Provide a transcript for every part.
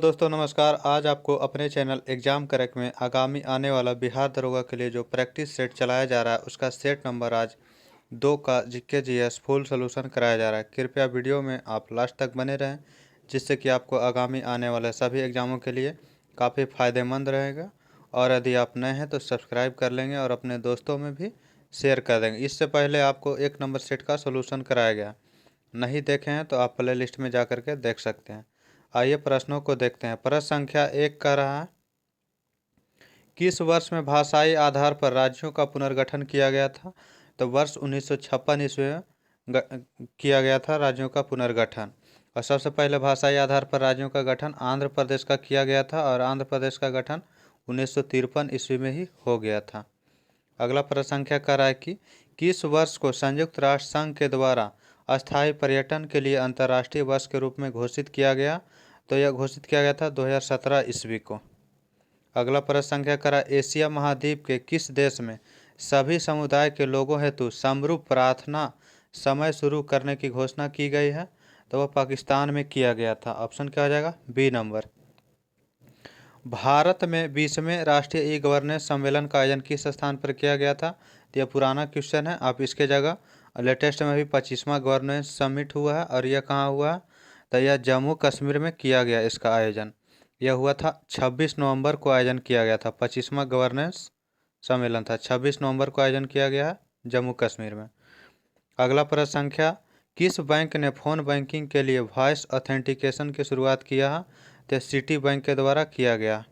दोस्तों नमस्कार। आज आपको अपने चैनल एग्जाम करेक्ट में आगामी आने वाला बिहार दरोगा के लिए जो प्रैक्टिस सेट चलाया जा रहा है उसका सेट नंबर आज 2 का जीके जीएस फुल सोल्यूशन कराया जा रहा है। कृपया वीडियो में आप लास्ट तक बने रहें जिससे कि आपको आगामी आने वाले सभी एग्जामों के लिए काफ़ी फ़ायदेमंद रहेगा। और यदि आप नए हैं तो सब्सक्राइब कर लेंगे और अपने दोस्तों में भी शेयर कर देंगे। इससे पहले आपको 1 नंबर सेट का सोल्यूशन कराया गया, नहीं देखे हैं तो आप प्ले लिस्ट में जा कर के देख सकते हैं। आइए प्रश्नों को देखते हैं। प्रश्न संख्या 1 का रहा है, किस वर्ष में भाषाई आधार पर राज्यों का पुनर्गठन किया गया था? तो वर्ष 1956 ईस्वी में किया गया था राज्यों का पुनर्गठन। और सबसे पहले भाषाई आधार पर राज्यों का गठन आंध्र प्रदेश का किया गया था और आंध्र प्रदेश का गठन 1953 ईस्वी में ही हो गया था। अगला प्रश्न संख्या का रहा है कि किस वर्ष को संयुक्त राष्ट्र संघ के द्वारा अस्थायी पर्यटन के लिए अंतर्राष्ट्रीय वर्ष के रूप में घोषित किया गया? तो यह घोषित किया गया था 2017 ईस्वी को। अगला प्रश्न संख्या का रहा है, एशिया महाद्वीप के किस देश में सभी समुदाय के लोगों हेतु समरूप प्रार्थना समय शुरू करने की घोषणा की गई है? तो वह पाकिस्तान में किया गया था। ऑप्शन क्या हो जाएगा? B number. भारत में 20वें राष्ट्रीय ई गवर्नेंस सम्मेलन का आयोजन किस स्थान पर किया गया था? तो यह पुराना क्वेश्चन है, आप इसके जगह लेटेस्ट में भी 25वां गवर्नेंस समिट हुआ है और यह कहाँ हुआ है? तो यह जम्मू कश्मीर में किया गया। इसका आयोजन यह हुआ था 26 नवंबर को आयोजन किया गया था। 25वां गवर्नेंस सम्मेलन था, 26 नवंबर को आयोजन किया गया है जम्मू कश्मीर में। अगला प्रश्न संख्या, किस बैंक ने फ़ोन बैंकिंग के लिए वॉइस ऑथेंटिकेशन की शुरुआत किया है? तो सिटी बैंक के द्वारा किया गया।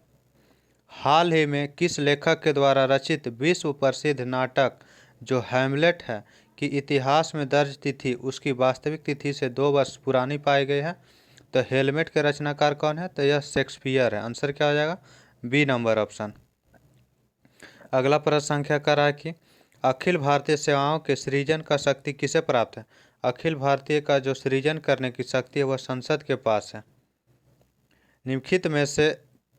हाल ही में किस लेखक के द्वारा रचित विश्व प्रसिद्ध नाटक जो हैमलेट है कि इतिहास में दर्ज तिथि उसकी वास्तविक तिथि से 2 वर्ष पुरानी पाई गई है? तो हेलमेट के रचनाकार कौन है? तो यह शेक्सपियर है। आंसर क्या हो जाएगा? B number option. अगला प्रश्न संख्या का रहा है कि अखिल भारतीय सेवाओं के सृजन का शक्ति किसे प्राप्त है? अखिल भारतीय का जो सृजन करने की शक्ति है वह संसद के पास है। निम्नलिखित में से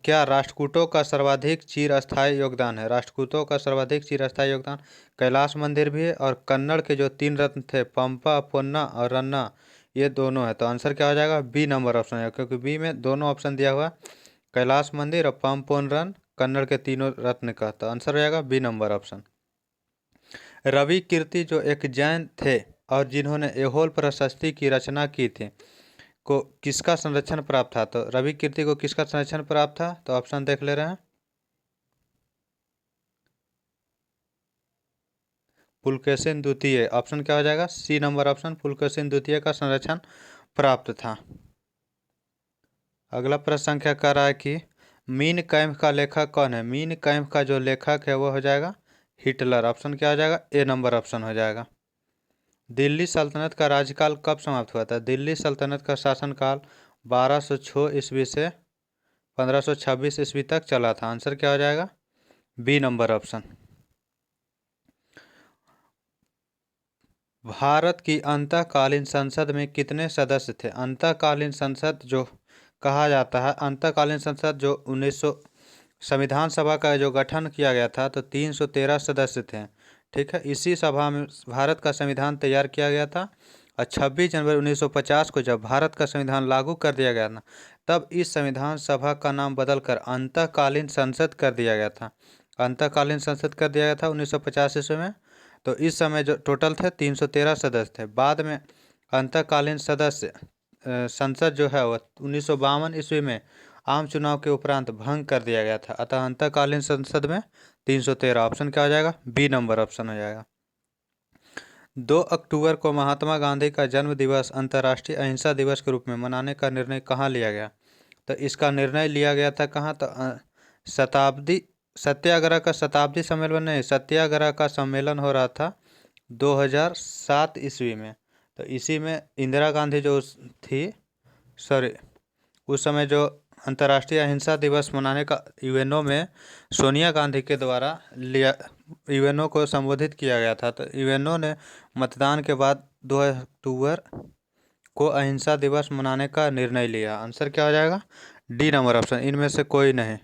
क्या राष्ट्रकूटों का सर्वाधिक चिरस्थायी योगदान है? राष्ट्रकूटों का सर्वाधिक चिरस्थायी योगदान कैलाश मंदिर भी है और कन्नड़ के जो 3 रत्न थे पंपा, पोन्ना और रन्ना, ये दोनों है। तो आंसर क्या हो जाएगा? बी नंबर ऑप्शन है, क्योंकि बी में दोनों ऑप्शन दिया हुआ है, कैलाश मंदिर और पम पोन रन, कन्नड़ के तीनों रत्न का। तो आंसर हो जाएगा बी नंबर ऑप्शन। रवि कीर्ति जो एक जैन थे और जिन्होंने ऐहोल प्रशस्ति की रचना की थी को किसका संरक्षण प्राप्त था? तो रवि कीर्ति को किसका संरक्षण प्राप्त था? तो ऑप्शन देख ले रहे हैं, पुलकेशिन द्वितीय। ऑप्शन क्या हो जाएगा? सी नंबर ऑप्शन, पुलकेशिन द्वितीय का संरक्षण प्राप्त था। अगला प्रश्न संख्या का रहा है कि मीन कैम्प का लेखक कौन है? मीन कैम्प का जो लेखक है वो हो जाएगा हिटलर। ऑप्शन क्या हो जाएगा? ए नंबर ऑप्शन हो जाएगा। दिल्ली सल्तनत का राज्यकाल कब समाप्त हुआ था? दिल्ली सल्तनत का शासनकाल 1206 ईस्वी से 1526 ईस्वी तक चला था। आंसर क्या हो जाएगा? B number option. भारत की अंतःकालीन संसद में कितने सदस्य थे? अंतःकालीन संसद जो कहा जाता है, अंतःकालीन संसद जो 1900 संविधान सभा का जो गठन किया गया था तो 313 सदस्य थे। ठीक है, इसी सभा में भारत का संविधान तैयार किया गया था और 26 जनवरी 1950 को जब भारत का संविधान लागू कर दिया गया ना, तब इस संविधान सभा का नाम बदलकर अंतःकालीन संसद कर दिया गया था। अंतःकालीन संसद कर दिया गया था 1950 ईस्वी में। तो इस समय जो टोटल थे 313 सदस्य थे। बाद में अंतःकालीन सदस्य संसद जो है वह 1952 ईस्वी में आम चुनाव के उपरांत भंग कर दिया गया था। अतः अंतःकालीन संसद में 313। ऑप्शन क्या हो जाएगा? बी नंबर ऑप्शन हो जाएगा। 2 अक्टूबर को महात्मा गांधी का जन्म दिवस अंतर्राष्ट्रीय अहिंसा दिवस के रूप में मनाने का निर्णय कहाँ लिया गया? तो इसका निर्णय लिया गया था कहाँ? तो शताब्दी सत्याग्रह का शताब्दी सम्मेलन नहीं, सत्याग्रह का सम्मेलन हो रहा था 2007 ईस्वी में। तो इसी में इंदिरा गांधी जो थी, सॉरी, उस समय जो अंतर्राष्ट्रीय अहिंसा दिवस मनाने का यूएनओ में सोनिया गांधी के द्वारा लिया, यूएनओ को संबोधित किया गया था। तो यूएनओ ने मतदान के बाद 2 अक्टूबर को अहिंसा दिवस मनाने का निर्णय लिया। आंसर क्या हो जाएगा? डी नंबर ऑप्शन, इनमें से कोई नहीं।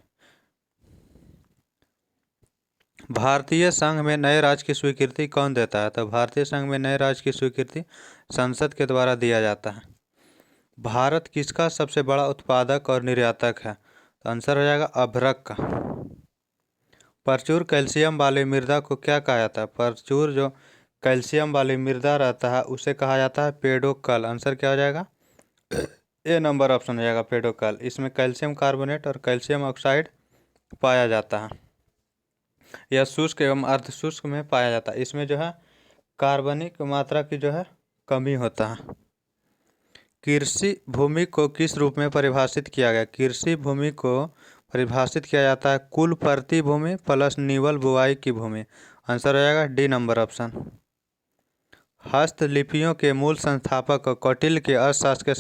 भारतीय संघ में नए राज्य की स्वीकृति कौन देता है? तो भारतीय संघ में नए राज्य की स्वीकृति संसद के द्वारा दिया जाता है। भारत किसका सबसे बड़ा उत्पादक और निर्यातक है? तो आंसर हो जाएगा अभ्रक का। प्रचुर कैल्शियम वाली मृदा को क्या कहा जाता है? प्रचुर जो कैल्शियम वाली मृदा रहता है उसे कहा जाता है पेडोकल। आंसर क्या हो जाएगा? ए नंबर ऑप्शन हो जाएगा पेडोकल। इसमें कैल्शियम कार्बोनेट और कैल्शियम ऑक्साइड पाया जाता है। यह शुष्क एवं अर्धशुष्क में पाया जाता है। इसमें जो है कार्बनिक मात्रा की जो है कमी होता है। कृषि भूमि को किस रूप में परिभाषित किया गया? कृषि भूमि को परिभाषित किया जाता है कुल प्रति भूमि प्लस निवल बुआई की भूमि। आंसर हो जाएगा डी नंबर ऑप्शन। हस्तलिपियों के मूल संस्थापक कौटिल्य के अर्थशास्त्र के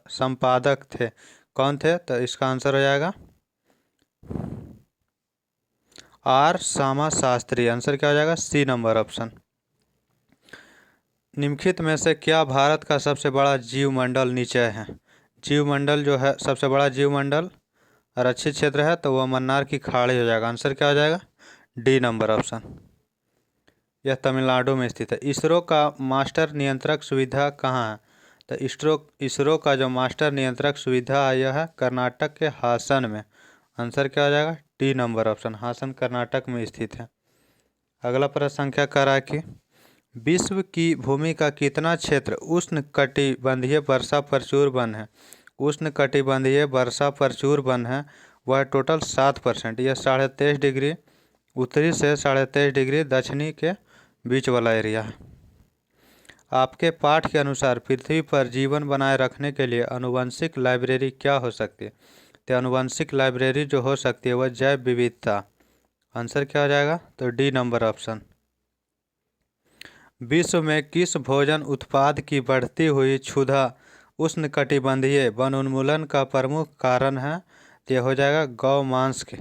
संपादक थे, कौन थे? तो इसका आंसर हो जाएगा आर श्यामा शास्त्री। आंसर क्या हो जाएगा? C number option. निम्नलिखित में से क्या भारत का सबसे बड़ा जीवमंडल निचय है? जीवमंडल जो है सबसे बड़ा जीवमंडल आरक्षित क्षेत्र है तो वह मन्नार की खाड़ी हो जाएगा। आंसर क्या हो जाएगा? D number option. यह तमिलनाडु में स्थित है। इसरो का मास्टर नियंत्रक सुविधा कहाँ है? तो इसरो का जो मास्टर नियंत्रक सुविधा है यह है कर्नाटक के हासन में। आंसर क्या हो जाएगा? D number option. Hassan Karnataka में स्थित है। अगला प्रश्न संख्या कर रहा है कि विश्व की भूमि का कितना क्षेत्र उष्ण कटिबंधीय वर्षा प्रचुर वन है? उष्ण कटिबंधीय वर्षा प्रचुर वन है वह टोटल 7%। यह 23.5 डिग्री उत्तरी से 23.5 डिग्री दक्षिणी के बीच वाला एरिया है। आपके पाठ के अनुसार पृथ्वी पर जीवन बनाए रखने के लिए आनुवंशिक लाइब्रेरी क्या हो सकती है? तो आनुवंशिक लाइब्रेरी जो हो सकती है वह जैव विविधता। आंसर क्या हो जाएगा? तो डी नंबर ऑप्शन। विश्व में किस भोजन उत्पाद की बढ़ती हुई क्षुधा उष्णकटिबंधीय वनोन्मूलन का प्रमुख कारण है? तो यह हो जाएगा गौ मांस के।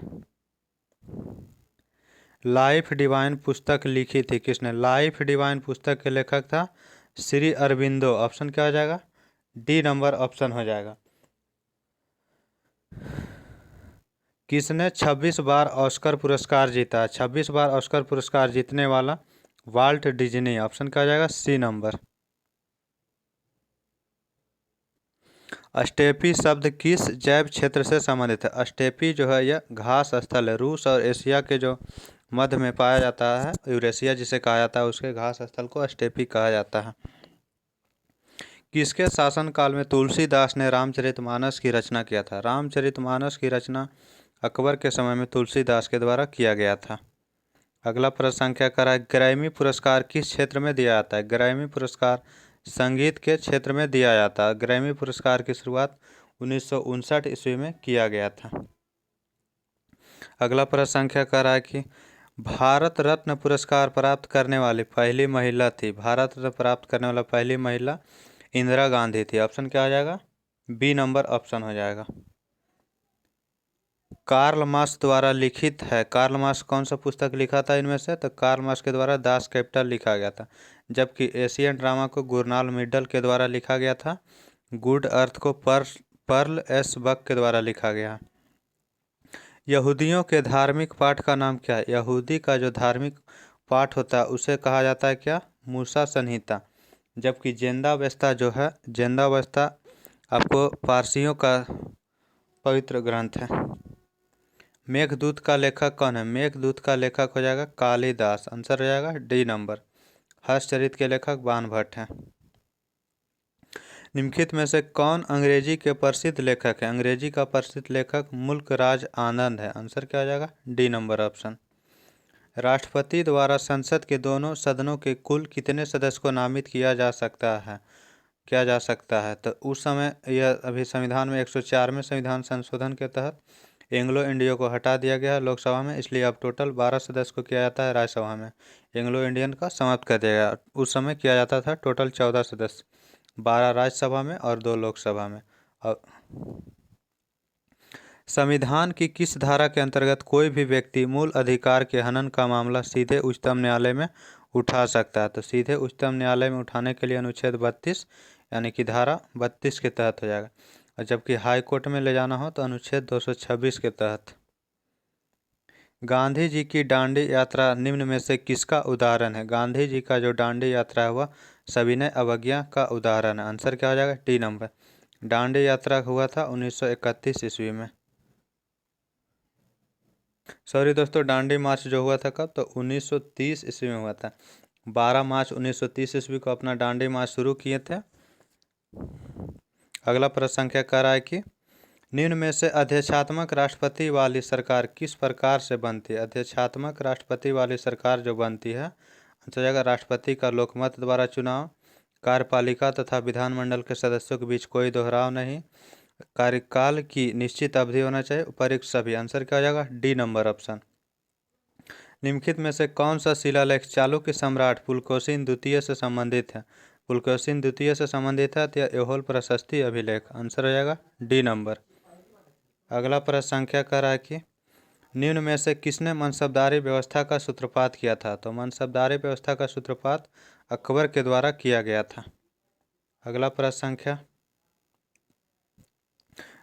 लाइफ डिवाइन पुस्तक लिखी थी किसने? लाइफ डिवाइन पुस्तक के लेखक था श्री अरविंदो। ऑप्शन क्या हो जाएगा? डी नंबर ऑप्शन हो जाएगा। किसने 26 बार ऑस्कर पुरस्कार जीता? 26 बार ऑस्कर पुरस्कार जीतने वाला वाल्ट डिज्नी। ऑप्शन क्या हो जाएगा? C number. स्टेपी शब्द किस जैव क्षेत्र से संबंधित है? स्टेपी जो है यह घास स्थल है। रूस और एशिया के जो मध्य में पाया जाता है, यूरेशिया जिसे कहा जाता है, उसके घास स्थल को स्टेपी कहा जाता है। किसके शासनकाल में तुलसीदास ने रामचरितमानस की रचना किया था? रामचरितमानस की रचना अकबर के समय में तुलसीदास के द्वारा किया गया था। अगला प्रश्न संख्या करा है ग्रैमी पुरस्कार किस क्षेत्र में दिया जाता है? ग्रैमी पुरस्कार संगीत के क्षेत्र में दिया जाता है। ग्रैमी पुरस्कार की शुरुआत 1959 ईस्वी में किया गया था। अगला प्रश्न संख्या कर रहा है कि भारत रत्न पुरस्कार प्राप्त करने वाली पहली महिला थी। भारत रत्न प्राप्त करने वाला पहली महिला इंदिरा गांधी थी। ऑप्शन क्या हो जाएगा? बी नंबर ऑप्शन हो जाएगा। कार्ल मार्क्स द्वारा लिखित है। कार्ल मार्क्स कौन सा पुस्तक लिखा था इनमें से? तो कार्ल मार्क्स के द्वारा दास कैपिटल लिखा गया था। जबकि एशियन ड्रामा को गुरनाल मिडल के द्वारा लिखा गया था। गुड अर्थ को पर्ल एस बक के द्वारा लिखा गया। यहूदियों के धार्मिक पाठ का नाम क्या है? यहूदी का जो धार्मिक पाठ होता है उसे कहा जाता है क्या? मूसा संहिता। जबकि ज़ेंदावस्ता जो है, ज़ेंदावस्ता आपको पारसियों का पवित्र ग्रंथ है। मेघदूत का लेखक कौन है? मेघदूत का लेखक हो जाएगा कालिदास। आंसर हो जाएगा डी नंबर। हर्षचरित के लेखक बाणभट्ट हैं। निम्नलिखित में से कौन अंग्रेजी के प्रसिद्ध लेखक है? अंग्रेजी का प्रसिद्ध लेखक मुल्कराज आनंद है। आंसर क्या हो जाएगा? D number option. राष्ट्रपति द्वारा संसद के दोनों सदनों के कुल कितने सदस्य को नामित किया जा सकता है? तो उस समय यह अभी संविधान में 104वें संविधान संशोधन के तहत एंग्लो इंडिया को हटा दिया गया है लोकसभा में, इसलिए अब टोटल 12 सदस्य को किया जाता है। राज्यसभा में एंग्लो इंडियन का समाप्त कर दिया गया। उस समय किया जाता था टोटल 14 सदस्य, 12 राज्यसभा में और 2 लोकसभा में। और संविधान की किस धारा के अंतर्गत कोई भी व्यक्ति मूल अधिकार के हनन का मामला सीधे उच्चतम न्यायालय में उठा सकता है? तो सीधे उच्चतम न्यायालय में उठाने के लिए अनुच्छेद 32 यानी कि धारा 32 के तहत हो जाएगा। और जबकि हाई कोर्ट में ले जाना हो तो अनुच्छेद 226 के तहत। गांधी जी की दांडी यात्रा निम्न में से किसका उदाहरण है? गांधी जी का जो दांडी यात्रा है वह सविनय अवज्ञा का उदाहरण है। आंसर क्या हो जाएगा? D number. दांडी यात्रा हुआ था 1931 ईस्वी में। सॉरी दोस्तों, दांडी मार्च जो हुआ था कब, तो 1930 ईस्वी में हुआ था। 12 मार्च 1930 ईस्वी को अपना दांडी मार्च शुरू किए थे। अगला प्रश्न संख्या कह रहा है कि निम्न में से अध्यक्षात्मक राष्ट्रपति वाली सरकार किस प्रकार से बनती है। अध्यक्षात्मक राष्ट्रपति वाली सरकार जो बनती है, आंसर जाएगा राष्ट्रपति का लोकमत द्वारा चुनाव, कार्यपालिका तथा विधानमंडल के सदस्यों के बीच कोई दोहराव नहीं, कार्यकाल की निश्चित अवधि होना चाहिए, उपर्युक्त सभी। आंसर क्या हो जाएगा, डी नंबर ऑप्शन। निम्नलिखित में से कौन सा शिलालेख चालुक्य सम्राट पुलकेशिन द्वितीय से संबंधित है। पुलकेशिन द्वितीय से संबंधित है तो ऐहोल प्रशस्ति अभिलेख। आंसर हो जाएगा डी नंबर। अगला प्रश्न संख्या कह रहा है कि निम्न में से किसने मनसबदारी व्यवस्था का सूत्रपात किया था। तो मनसबदारी व्यवस्था का सूत्रपात अकबर के द्वारा किया गया था। अगला प्रश्न संख्या,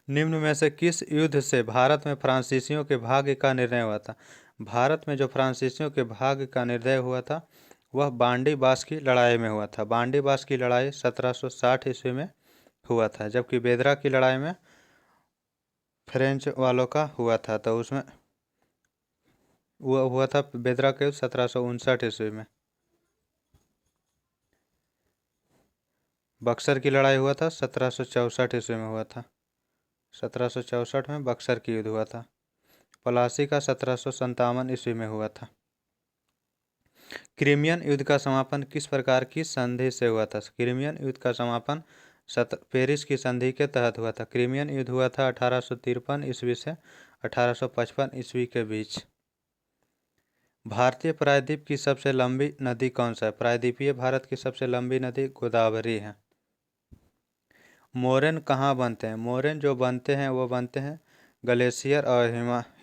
निम्न में से किस युद्ध से भारत में फ्रांसीसियों के भाग्य का निर्णय हुआ था। भारत में जो फ्रांसीसियों के भाग्य का निर्णय हुआ था वह बांडी बास की लड़ाई में हुआ था। बांडी बास की लड़ाई 1760 ईस्वी में हुआ था, जबकि बेदरा की लड़ाई में फ्रेंच वालों का हुआ था, तो उसमें वो हुआ था बेदरा के 1759 ईस्वी में। बक्सर की लड़ाई हुआ था 1764 ईस्वी में हुआ था। 1764 में बक्सर की युद्ध हुआ था। प्लासी का 1757 ईस्वी में हुआ था। क्रीमियन युद्ध का समापन किस प्रकार की संधि से हुआ था। क्रीमियन युद्ध का समापन पेरिस की संधि के तहत हुआ था। क्रीमियन युद्ध हुआ था 1853 ईस्वी से 1855 ईस्वी के बीच। भारतीय प्रायद्वीप की सबसे लंबी नदी कौन सा है। प्रायद्वीपीय भारत की सबसे लंबी नदी गोदावरी है। मोरेन कहाँ बनते हैं। मोरेन जो बनते हैं वो बनते हैं ग्लेशियर और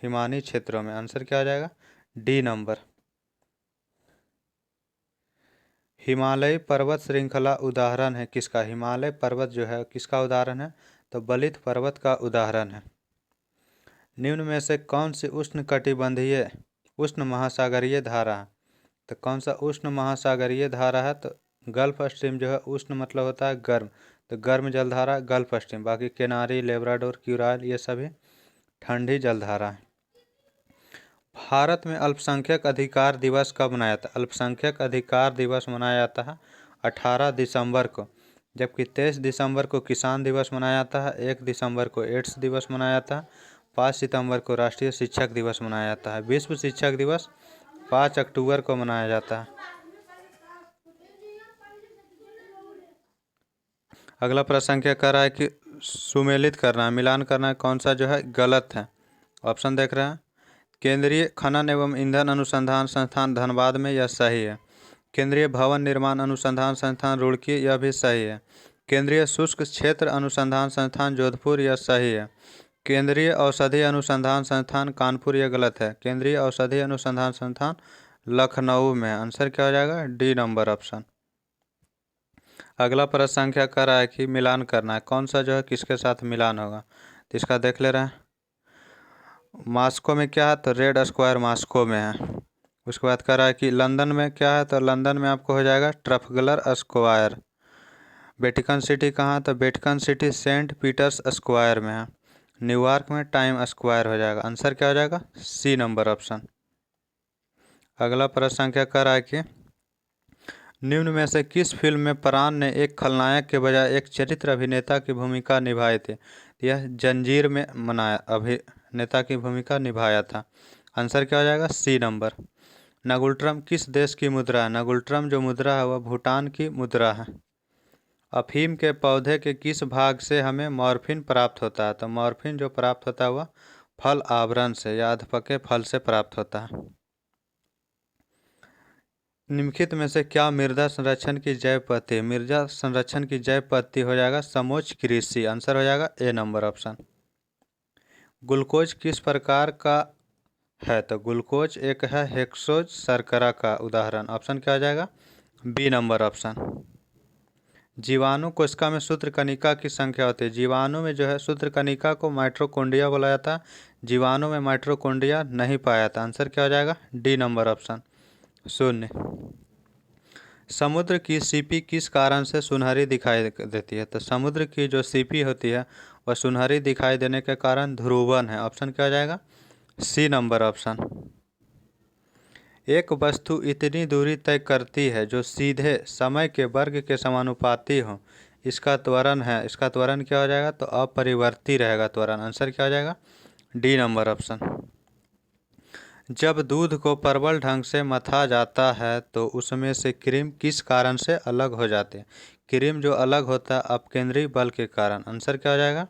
हिमानी क्षेत्रों में। आंसर क्या हो जाएगा, डी नंबर। हिमालयी पर्वत श्रृंखला उदाहरण है किसका। हिमालय पर्वत जो है किसका उदाहरण है, तो बलित पर्वत का उदाहरण है। निम्न में से कौन सी उष्णकटिबंधीय उष्ण महासागरीय धारा है। तो कौन सा उष्ण महासागरीय धारा है, तो गल्फ स्ट्रीम जो है, उष्ण मतलब होता है गर्म, तो गर्म जलधारा गल्फ स्ट्रीम। बाकी केनारी, लेब्राडोर, क्यूराइल ये सभी ठंडी जलधारा है। भारत में अल्पसंख्यक अधिकार दिवस कब मनाया जाता है। अल्पसंख्यक अधिकार दिवस मनाया जाता है 18 दिसंबर को, जबकि 23 दिसंबर को किसान दिवस मनाया जाता है, 1 दिसंबर को एड्स दिवस मनाया जाता है, 5 सितंबर को राष्ट्रीय शिक्षक दिवस मनाया जाता है। विश्व शिक्षक दिवस 5 अक्टूबर को मनाया जाता है। अगला प्रश्न संख्या कह रहा है कि सुमेलित करना है, मिलान करना है, कौन सा जो है गलत है। ऑप्शन देख रहे हैं, केंद्रीय खनन एवं ईंधन अनुसंधान संस्थान धनबाद में यह सही है। केंद्रीय भवन निर्माण अनुसंधान संस्थान रुड़की यह भी सही है। केंद्रीय शुष्क क्षेत्र अनुसंधान संस्थान जोधपुर यह सही है। केंद्रीय औषधि अनुसंधान संस्थान कानपुर यह गलत है। केंद्रीय औषधि अनुसंधान संस्थान लखनऊ में। आंसर क्या हो जाएगा, डी नंबर ऑप्शन। अगला प्रश्न संख्या कर रहा है कि मिलान करना है, कौन सा जो है किसके साथ मिलान होगा, तो इसका देख ले रहे हैं। मॉस्को में क्या है, तो रेड स्क्वायर मॉस्को में है। उसके बाद कह रहा है कि लंदन में क्या है, तो लंदन में आपको हो जाएगा ट्रफगलर स्क्वायर। वेटिकन सिटी कहाँ है, तो Vatican city Saint Peter's square में है। न्यूयॉर्क में टाइम स्क्वायर हो जाएगा। आंसर क्या हो जाएगा, सी नंबर ऑप्शन। अगला प्रश्न संख्या कर रहा है कि निम्न में से किस फिल्म में प्राण ने एक खलनायक के बजाय एक चरित्र अभिनेता की भूमिका निभाई थी। यह जंजीर में अभिनेता की भूमिका निभाया था। आंसर क्या हो जाएगा, सी नंबर। नगुल्ट्रम किस देश की मुद्रा है। नगुल्ट्रम जो मुद्रा है वह भूटान की मुद्रा है। अफीम के पौधे के किस भाग से हमें मॉर्फिन प्राप्त होता है, तो मॉर्फिन जो प्राप्त होता है वह फल आवरण से या अधपके फल से प्राप्त होता है। निम्नलिखित में से क्या मृदा संरक्षण की जैव पद्धति। मृदा संरक्षण की जैव पद्धति हो जाएगा समोच्च कृषि। आंसर हो जाएगा ए नंबर ऑप्शन। ग्लूकोज किस प्रकार का है, तो ग्लूकोज एक है हेक्सोज शर्करा का उदाहरण। ऑप्शन क्या हो जाएगा, बी नंबर ऑप्शन। जीवाणु कोशिका में सूत्रकणिका की संख्या होती है। जीवाणु में जो है सूत्रकणिका को माइटोकॉन्ड्रिया बोला जाता है। जीवाणु में माइटोकॉन्ड्रिया नहीं पाया जाता। आंसर क्या हो जाएगा, डी नंबर ऑप्शन 0। समुद्र की सीपी किस कारण से सुनहरी दिखाई देती है? तो समुद्र की जो सीपी होती है वह सुनहरी दिखाई देने के कारण ध्रुवन है। ऑप्शन क्या हो जाएगा? C number option. एक वस्तु इतनी दूरी तय करती है जो सीधे समय के वर्ग के समानुपाती हो। इसका त्वरण है, इसका त्वरण क्या हो जाएगा? तो अपरिवर्ती रहेगा त्वरण। आंसर क्या हो जाएगा? D number option. जब दूध को प्रबल ढंग से मथा जाता है तो उसमें से क्रीम किस कारण से अलग हो जाते हैं? क्रीम जो अलग होता है अपकेंद्री बल के कारण। आंसर क्या हो जाएगा?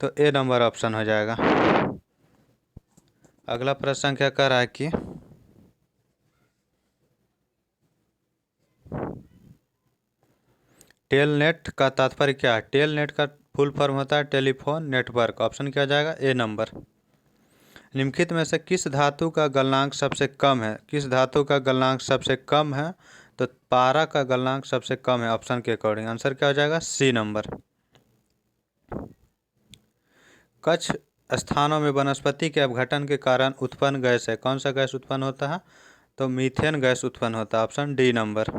तो ए नंबर ऑप्शन हो जाएगा। अगला प्रश्न क्या कह रहा है कि टेलनेट का तात्पर्य क्या है? टेलनेट का फुल फॉर्म होता है टेलीफोन नेटवर्क। ऑप्शन क्या हो जाएगा? ए नंबर। निम्नलिखित में से किस धातु का गलनांक सबसे कम है? किस धातु का गलनांक सबसे कम है? तो पारा का गलनांक सबसे कम है ऑप्शन के अकॉर्डिंग। आंसर क्या हो जाएगा? C number. कुछ स्थानों में वनस्पति के अपघटन के कारण उत्पन्न गैस है। कौन सा गैस उत्पन्न होता है? तो मीथेन गैस उत्पन्न होता है। Option D number.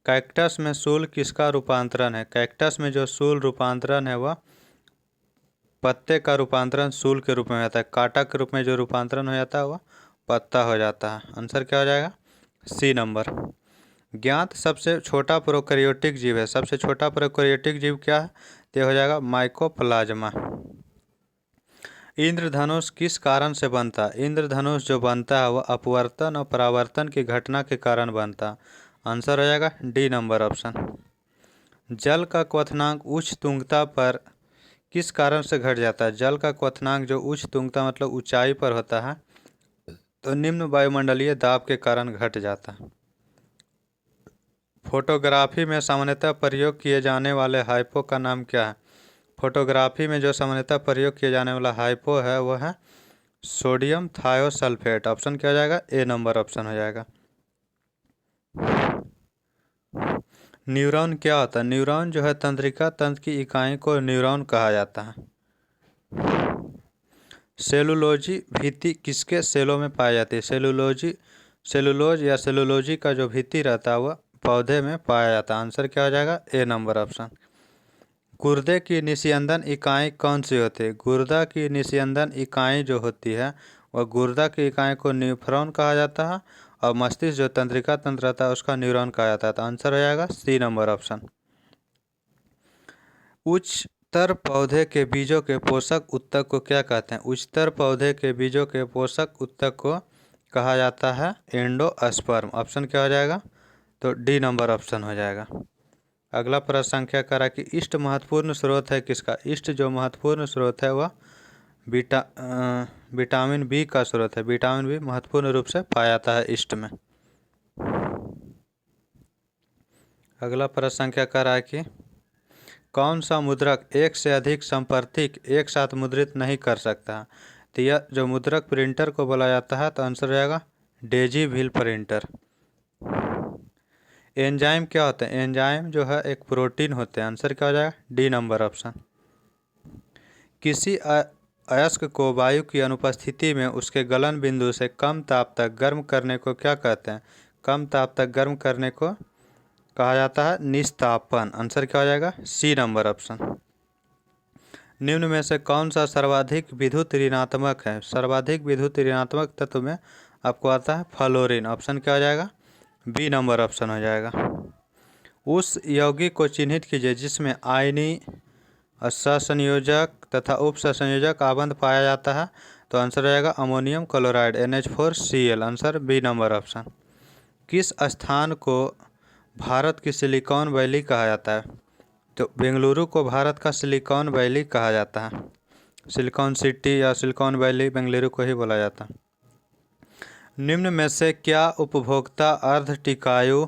कैक्टस में शूल किसका रूपांतरण है? कैक्टस में जो शूल रूपांतरण है वह पत्ते का रूपांतरण शूल के रूप में होता है। कांटा के रूप में जो रूपांतरण हो जाता है वह पत्ता हो जाता है। आंसर क्या हो जाएगा? C number. ज्ञात सबसे छोटा प्रोकैरियोटिक जीव है। सबसे छोटा प्रोकैरियोटिक जीव क्या है? तो हो जाएगा माइकोप्लाज्मा। इंद्रधनुष किस कारण से बनता है? इंद्रधनुष जो बनता है वह अपवर्तन और परावर्तन की घटना के कारण बनता है। आंसर हो जाएगा डी नंबर ऑप्शन। जल का क्वथनांक उच्च तुंगता पर किस कारण से घट जाता है? जल का क्वथनांक जो उच्च तुंगता मतलब ऊंचाई पर होता है तो निम्न वायुमंडलीय दाब के कारण घट जाता है। फोटोग्राफी में सामान्यतः प्रयोग किए जाने वाले हाइपो का नाम क्या है? फोटोग्राफी में जो सामान्यतः प्रयोग किए जाने वाला हाइपो है वह है सोडियम थायोसल्फेट। ऑप्शन क्या हो जाएगा? ए नंबर ऑप्शन हो जाएगा। न्यूरॉन क्या होता है? न्यूरॉन जो है तंत्रिका तंत्र की इकाई को न्यूरॉन कहा जाता है। सेलुलोजी भित्ति किसके सेलों में पाई जाती है? सेलुलोज या सेलुलोजी का जो भित्ति रहता है वह पौधे में पाया जाता है। आंसर क्या हो जाएगा? ए नंबर ऑप्शन। गुर्दे की निस्यंदन इकाई कौन सी होती है? गुर्दा की निस्यंदन इकाई जो होती है वह गुर्दा की इकाई को न्यूफ्रॉन कहा जाता है और मस्तिष्क जो तंत्रिका तंत्र रहता है उसका न्यूरॉन कहा जाता है। तो आंसर हो जाएगा सी नंबर ऑप्शन। उच्चतर पौधे के बीजों के पोषक उत्तक को क्या कहते हैं? उच्चतर पौधे के बीजों के पोषक उत्तक को कहा जाता है एंडोस्पर्म। ऑप्शन क्या हो जाएगा? तो डी नंबर ऑप्शन हो जाएगा। अगला प्रश्न संख्या करा कि ईस्ट महत्वपूर्ण स्रोत है किसका? ईस्ट जो महत्वपूर्ण स्रोत है वह विटामिन बी का स्रोत है। विटामिन बी महत्वपूर्ण रूप से पाया जाता है ईस्ट में। अगला प्रश्न संख्या करा कि कौन सा मुद्रक एक से अधिक संपर्तिक एक साथ मुद्रित नहीं कर सकता? तो यह जो मुद्रक प्रिंटर को बोला जाता है। तो आंसर हो जाएगा डेजी व्हील प्रिंटर। एंजाइम क्या होते हैं? एंजाइम जो है एक प्रोटीन होते हैं। आंसर क्या हो जाएगा? D number option. किसी अयस्क को वायु की अनुपस्थिति में उसके गलन बिंदु से कम ताप तक गर्म करने को क्या कहते हैं? कम ताप तक गर्म करने को कहा जाता है निस्तापन। आंसर क्या हो जाएगा? C number option. निम्न में से कौन सा सर्वाधिक विद्युत ऋणात्मक है? सर्वाधिक विद्युत ऋणात्मक तत्व में आपको आता है फ्लोरीन। ऑप्शन क्या हो जाएगा? बी नंबर ऑप्शन हो जाएगा। उस यौगिक को चिन्हित कीजिए जिसमें आयनी सहसंयोजक तथा उप सहसंयोजक आबंध पाया जाता है। तो आंसर हो जाएगा ammonium chloride NH4Cl। Answer B number option. किस स्थान को भारत की सिलिकॉन वैली कहा जाता है? तो बेंगलुरु को भारत का सिलिकॉन वैली कहा जाता है। सिलिकॉन सिटी या सिलिकॉन वैली बेंगलुरु को ही बोला जाता है। निम्न में से क्या उपभोक्ता अर्धटिकायु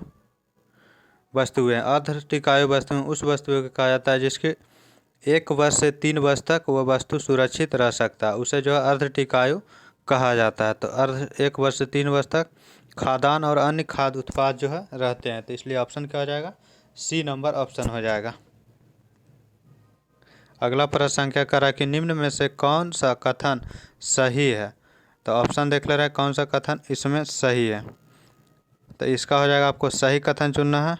वस्तुएं? अर्धटिकायु वस्तुएं उस वस्तु को कहा जाता है जिसके 1 वर्ष से 3 वर्ष तक वह वस्तु सुरक्षित रह सकता है, उसे जो है अर्धटिकायु कहा जाता है। तो 1 वर्ष से 3 वर्ष तक खाद्यान्न और अन्य खाद्य उत्पाद जो है रहते हैं। तो इसलिए ऑप्शन क्या हो जाएगा? सी नंबर ऑप्शन हो जाएगा। अगला प्रश्न संख्या करा कि निम्न में से कौन सा कथन सही है? तो ऑप्शन देख ले रहे हैं कौन सा कथन इसमें सही है। तो इसका हो जाएगा आपको सही कथन चुनना है।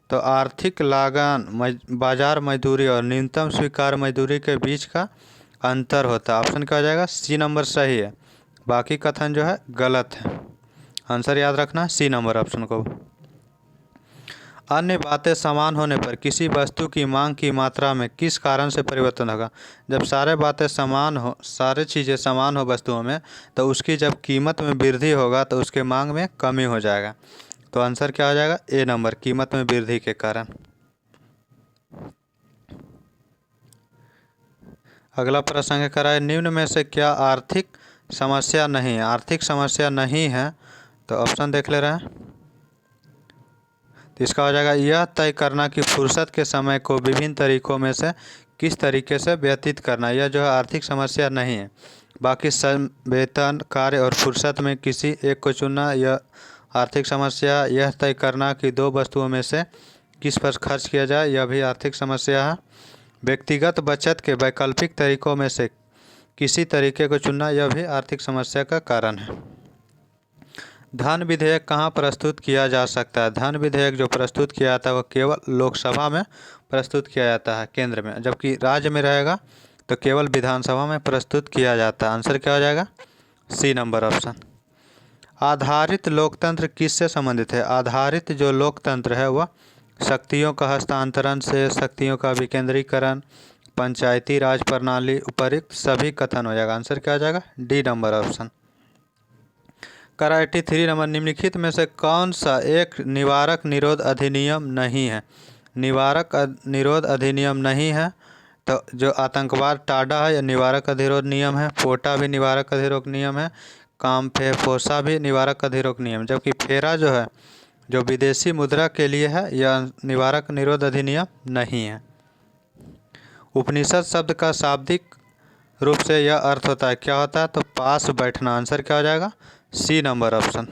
तो आर्थिक लागत बाजार मजदूरी और न्यूनतम स्वीकार्य मजदूरी के बीच का अंतर होता है। ऑप्शन क्या हो जाएगा? सी नंबर सही है, बाकी कथन जो है गलत है। आंसर याद रखना सी नंबर ऑप्शन को। अन्य बातें समान होने पर किसी वस्तु की मांग की मात्रा में किस कारण से परिवर्तन होगा? जब सारे चीज़ें समान हो वस्तुओं में, तो उसकी जब कीमत में वृद्धि होगा तो उसके मांग में कमी हो जाएगा। तो आंसर क्या हो जाएगा? ए नंबर, कीमत में वृद्धि के कारण। अगला प्रश्न है कराए, निम्न में से क्या आर्थिक समस्या नहीं है? आर्थिक समस्या नहीं है तो ऑप्शन देख ले रहे हैं। तो इसका हो जाएगा यह तय करना कि फुर्सत के समय को विभिन्न तरीकों में से किस तरीके से व्यतीत करना, यह जो है आर्थिक समस्या नहीं है। बाकी वेतन, कार्य और फुर्सत में किसी एक को चुनना यह आर्थिक समस्या। यह तय करना कि दो वस्तुओं में से किस पर खर्च किया जाए, यह भी आर्थिक समस्या है। व्यक्तिगत बचत के वैकल्पिक तरीकों में से किसी तरीके को चुनना, यह भी आर्थिक समस्या का कारण है। धन विधेयक कहाँ प्रस्तुत किया जा सकता है? धन विधेयक जो प्रस्तुत किया जाता है वह केवल लोकसभा में प्रस्तुत किया जाता है, केंद्र में, जबकि राज्य में रहेगा तो केवल विधानसभा में प्रस्तुत किया जाता है। आंसर क्या हो जाएगा? C number option. आधारित लोकतंत्र किससे संबंधित है? आधारित जो लोकतंत्र है वह शक्तियों का हस्तांतरण से, शक्तियों का विकेंद्रीकरण, पंचायती राज प्रणाली, उपयुक्त सभी कथन हो जाएगा। आंसर क्या हो जाएगा? D number option. करा 83 नंबर, निम्नलिखित में से कौन सा एक निवारक निरोध अधिनियम नहीं है? निवारक निरोध अधिनियम नहीं है तो जो आतंकवाद टाडा है यह निवारक अधिरोध नियम है। पोटा भी निवारक अधिरोध नियम है। कामफेफोसा भी निवारक अधिरोध नियम, जबकि फेरा जो है जो विदेशी मुद्रा के लिए है यह निवारक निरोध अधिनियम नहीं है। उपनिषद शब्द का शाब्दिक रूप से यह अर्थ होता है, क्या होता है? तो पास बैठना। आंसर क्या हो जाएगा? C number option.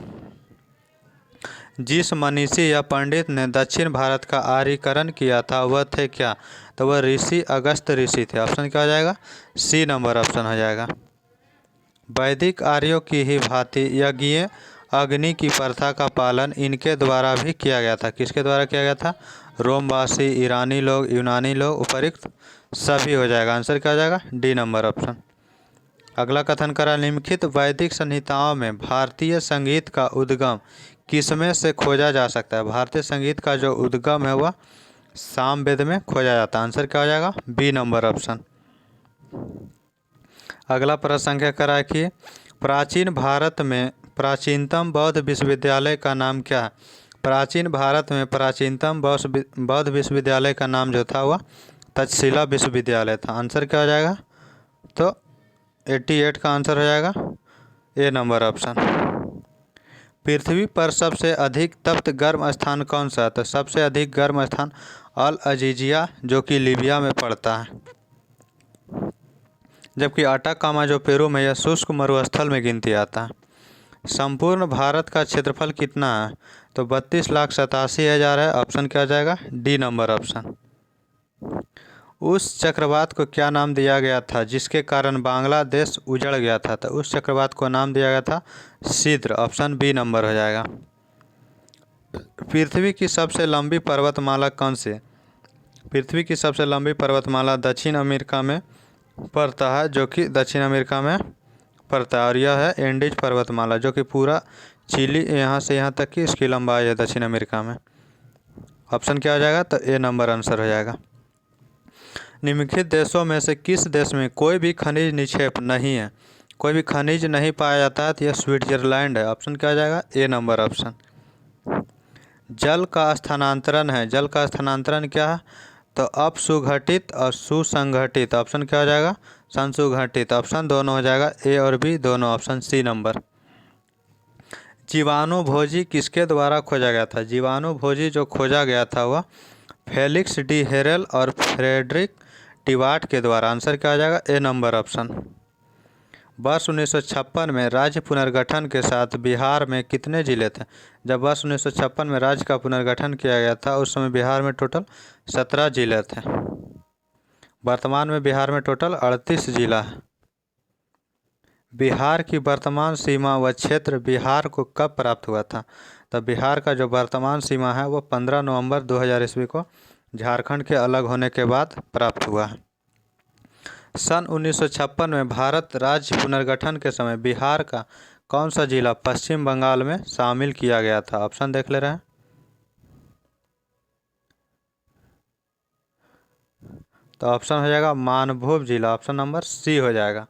जिस मनीषी या पंडित ने दक्षिण भारत का आर्यीकरण किया था वह थे क्या? तो वह ऋषि अगस्त ऋषि थे। ऑप्शन क्या हो जाएगा? सी नंबर ऑप्शन हो जाएगा। वैदिक आर्यों की ही भांति यज्ञ अग्नि की प्रथा का पालन इनके द्वारा भी किया गया था। किसके द्वारा किया गया था? रोमवासी, ईरानी लोग, यूनानी लोग, उपयुक्त सभी हो जाएगा। आंसर क्या हो जाएगा? D number option. अगला कथन करा, निम्नलिखित वैदिक संहिताओं में भारतीय संगीत का उद्गम किसमें से खोजा जा सकता है? भारतीय संगीत का जो उद्गम है वह सामवेद में खोजा जाता है। आंसर क्या हो जाएगा? B number option. अगला प्रश्न संख्या करा कि प्राचीन भारत में प्राचीनतम बौद्ध विश्वविद्यालय का नाम क्या है? प्राचीन भारत में प्राचीनतम बौद्ध विश्वविद्यालय का नाम जो था वह तक्षशिला विश्वविद्यालय था। आंसर क्या हो जाएगा? तो 88 का आंसर हो जाएगा ए नंबर ऑप्शन। पृथ्वी पर सबसे अधिक तप्त गर्म स्थान कौन सा है? तो सबसे अधिक गर्म स्थान अल अजीजिया जो कि लीबिया में पड़ता है, जबकि अटाकामा जो पेरू में यह शुष्क मरुस्थल में गिनती आता है। संपूर्ण भारत का क्षेत्रफल कितना है? तो 32,87,000 है। ऑप्शन क्या हो जाएगा? D number option. उस चक्रवात को क्या नाम दिया गया था जिसके कारण बांग्लादेश उजड़ गया था? तो उस चक्रवात को नाम दिया गया था सिद्र। ऑप्शन बी नंबर हो जाएगा। पृथ्वी की सबसे लंबी पर्वतमाला कौन सी है? पृथ्वी की सबसे लंबी पर्वतमाला दक्षिण अमेरिका में पड़ता है, जो कि दक्षिण अमेरिका में पड़ता है, और यह है एंडीज पर्वतमाला जो कि पूरा चिली यहाँ से यहाँ तक की इसकी लंबाई है दक्षिण अमेरिका में। ऑप्शन क्या हो जाएगा? तो ए नंबर आंसर हो जाएगा। निम्नलिखित देशों में से किस देश में कोई भी खनिज निक्षेप नहीं है? कोई भी खनिज नहीं पाया जाता है तो यह स्विट्जरलैंड है। ऑप्शन क्या हो जाएगा? ए नंबर ऑप्शन। जल का स्थानांतरण है, जल का स्थानांतरण क्या है? तो अपसुघटित और सुसंगठित। ऑप्शन क्या हो जाएगा? संसुघटित। ऑप्शन दोनों हो जाएगा, ए और बी दोनों। Option C number. जीवाणु भोजी किसके द्वारा खोजा गया था? जीवाणु भोजी जो खोजा गया था वह फेलिक्स डी हेरेल और फ्रेडरिक टिवाट के द्वारा। आंसर क्या हो जाएगा? ए नंबर ऑप्शन। वर्ष 1956 में राज्य पुनर्गठन के साथ बिहार में कितने जिले थे? जब वर्ष 1956 में राज्य का पुनर्गठन किया गया था उस समय बिहार में टोटल 17 जिले थे। वर्तमान में बिहार में टोटल 38 जिला है। बिहार की वर्तमान सीमा व क्षेत्र बिहार को कब प्राप्त हुआ था? तो बिहार का जो वर्तमान सीमा है वो 15 नवंबर 2000 ईस्वी को झारखंड के अलग होने के बाद प्राप्त हुआ है। सन 1956 में भारत राज्य पुनर्गठन के समय बिहार का कौन सा जिला पश्चिम बंगाल में शामिल किया गया था? ऑप्शन देख ले रहे हैं। तो ऑप्शन हो जाएगा मानभूम जिला, ऑप्शन नंबर सी हो जाएगा।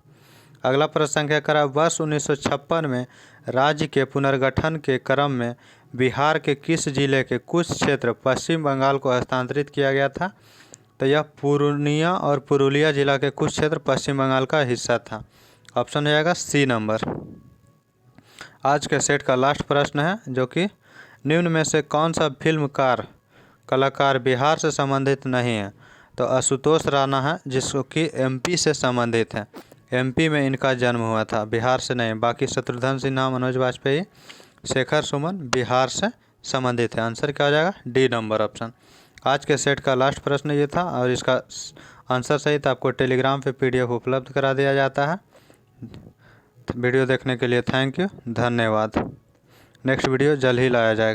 अगला प्रश्न संख्या करा, वर्ष 1956 में राज्य के पुनर्गठन के क्रम में बिहार के किस जिले के कुछ क्षेत्र पश्चिम बंगाल को हस्तांतरित किया गया था? तो यह पूर्णिया और पुरुलिया जिला के कुछ क्षेत्र पश्चिम बंगाल का हिस्सा था। ऑप्शन हो जाएगा सी नंबर। आज के सेट का लास्ट प्रश्न है जो कि निम्न में से कौन सा फिल्मकार कलाकार बिहार से संबंधित नहीं है? तो आशुतोष राणा है जिसको कि एमपी से संबंधित है। एमपी में इनका जन्म हुआ था, बिहार से नहीं। बाकी शत्रुघ्न सिन्हा, मनोज वाजपेयी, शेखर सुमन बिहार से संबंधित है। आंसर क्या हो जाएगा? D number option. आज के सेट का लास्ट प्रश्न ये था और इसका आंसर सहित आपको टेलीग्राम पे पीडीएफ उपलब्ध करा दिया जाता है। वीडियो देखने के लिए थैंक यू, धन्यवाद। नेक्स्ट वीडियो जल्द ही लाया जाएगा।